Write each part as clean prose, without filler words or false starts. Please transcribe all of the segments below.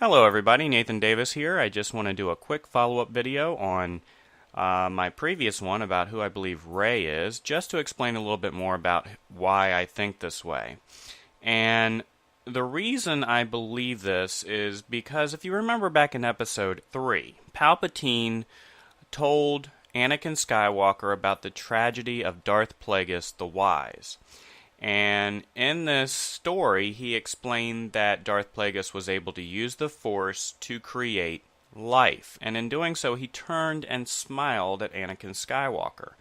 Hello everybody, Nathan Davis here. I just want to do a quick follow-up video on my previous one about who I believe Rey is, just to explain a little bit more about why I think this way. And the reason I believe this is because if you remember back in episode 3, Palpatine told Anakin Skywalker about the tragedy of Darth Plagueis the Wise. And in this story, he explained that Darth Plagueis was able to use the Force to create life. And in doing so, he turned and smiled at Anakin Skywalker.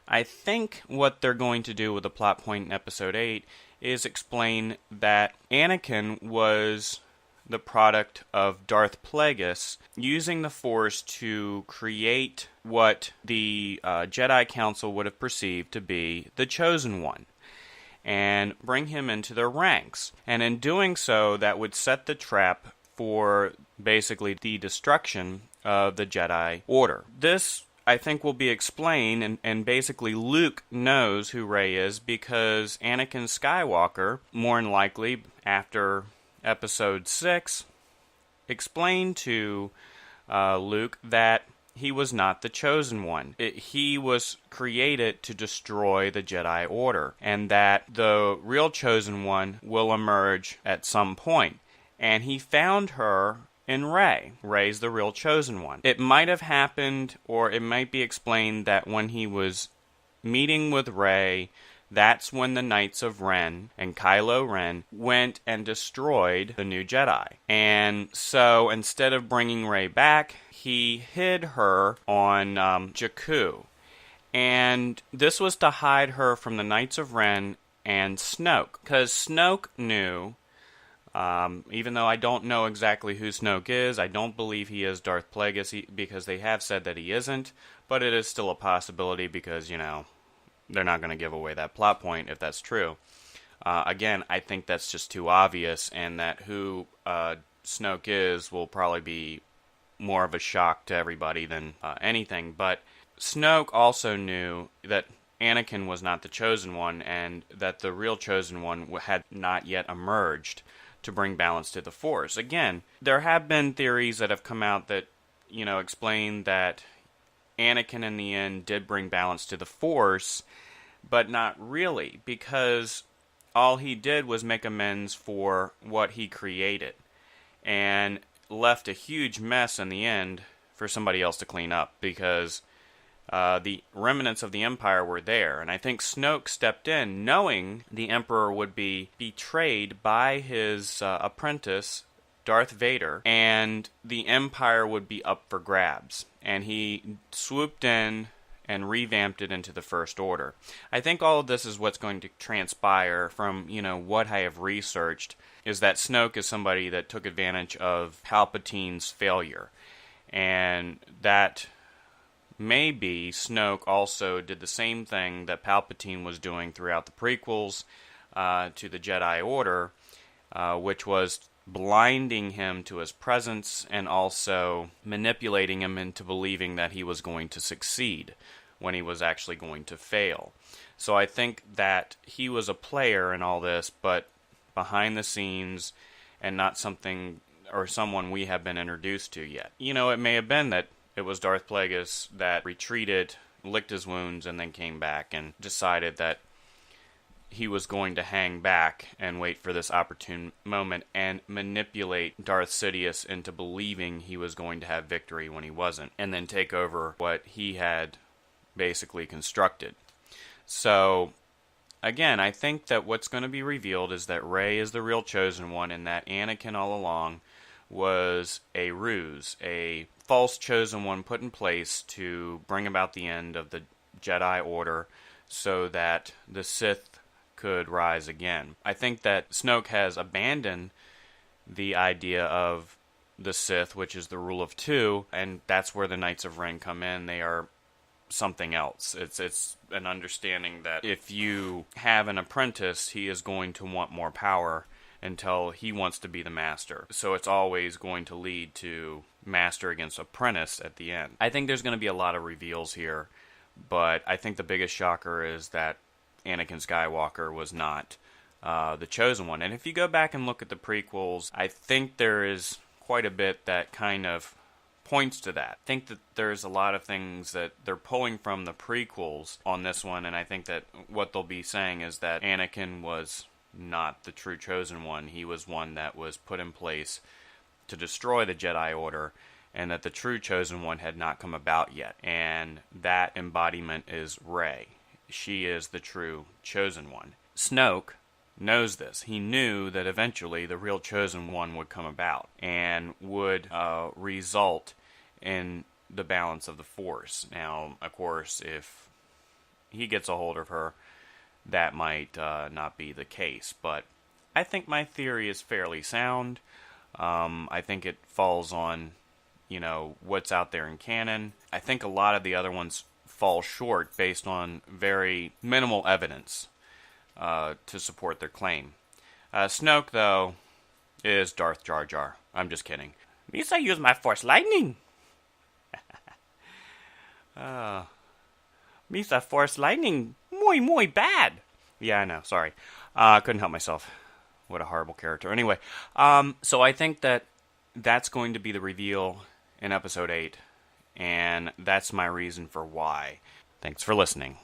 I think what they're going to do with the plot point in Episode 8 is explain that Anakin was the product of Darth Plagueis using the Force to create what the Jedi Council would have perceived to be the Chosen One, and bring him into their ranks. And in doing so, that would set the trap for basically the destruction of the Jedi Order. This, I think, will be explained, and basically Luke knows who Rey is because Anakin Skywalker, more than likely after Episode 6, explained to Luke that he was not the Chosen One. He was created to destroy the Jedi Order, and that the real Chosen One will emerge at some point. And he found her in Rey. Rey's the real Chosen One. It might have happened, or it might be explained that when he was meeting with Rey, that's when the Knights of Ren and Kylo Ren went and destroyed the new Jedi. And so instead of bringing Rey back, he hid her on Jakku. And this was to hide her from the Knights of Ren and Snoke. Because Snoke knew, even though I don't know exactly who Snoke is, I don't believe he is Darth Plagueis because they have said that he isn't. But it is still a possibility because, they're not going to give away that plot point if that's true. Again, I think that's just too obvious, and that who Snoke is will probably be more of a shock to everybody than anything. But Snoke also knew that Anakin was not the Chosen One, and that the real Chosen One had not yet emerged to bring balance to the Force. Again, there have been theories that have come out that, explain that Anakin in the end did bring balance to the Force, but not really, because all he did was make amends for what he created, and left a huge mess in the end for somebody else to clean up, because the remnants of the Empire were there. And I think Snoke stepped in knowing the Emperor would be betrayed by his apprentice, Darth Vader, and the Empire would be up for grabs. And he swooped in and revamped it into the First Order. I think all of this is what's going to transpire from, what I have researched, is that Snoke is somebody that took advantage of Palpatine's failure. And that maybe Snoke also did the same thing that Palpatine was doing throughout the prequels to the Jedi Order, which was blinding him to his presence and also manipulating him into believing that he was going to succeed when he was actually going to fail. So I think that he was a player in all this, but behind the scenes, and not something or someone we have been introduced to yet. It may have been that it was Darth Plagueis that retreated, licked his wounds, and then came back and decided that he was going to hang back and wait for this opportune moment and manipulate Darth Sidious into believing he was going to have victory when he wasn't, and then take over what he had basically constructed. So, again, I think that what's going to be revealed is that Rey is the real Chosen One, and that Anakin all along was a ruse, a false Chosen One put in place to bring about the end of the Jedi Order so that the Sith could rise again. I think that Snoke has abandoned the idea of the Sith, which is the rule of two, and that's where the Knights of Ren come in. They are something else. It's an understanding that if you have an apprentice, he is going to want more power until he wants to be the master. So it's always going to lead to master against apprentice at the end. I think there's going to be a lot of reveals here, but I think the biggest shocker is that Anakin Skywalker was not the Chosen One. And if you go back and look at the prequels, I think there is quite a bit that kind of points to that. I think that there's a lot of things that they're pulling from the prequels on this one, and I think that what they'll be saying is that Anakin was not the true Chosen One. He was one that was put in place to destroy the Jedi Order, and that the true Chosen One had not come about yet. And that embodiment is Rey. She is the true Chosen One. Snoke knows this. He knew that eventually the real Chosen One would come about and would result in the balance of the Force. Now, of course, if he gets a hold of her, that might not be the case. But I think my theory is fairly sound. I think it falls on, what's out there in canon. I think a lot of the other ones fall short based on very minimal evidence to support their claim. Snoke, though, is Darth Jar Jar. I'm just kidding. Means I use my Force lightning. Means that Force lightning muy bad. Yeah, I know. Sorry. Couldn't help myself. What a horrible character. Anyway, so I think that that's going to be the reveal in Episode 8, and that's my reason for why. Thanks for listening.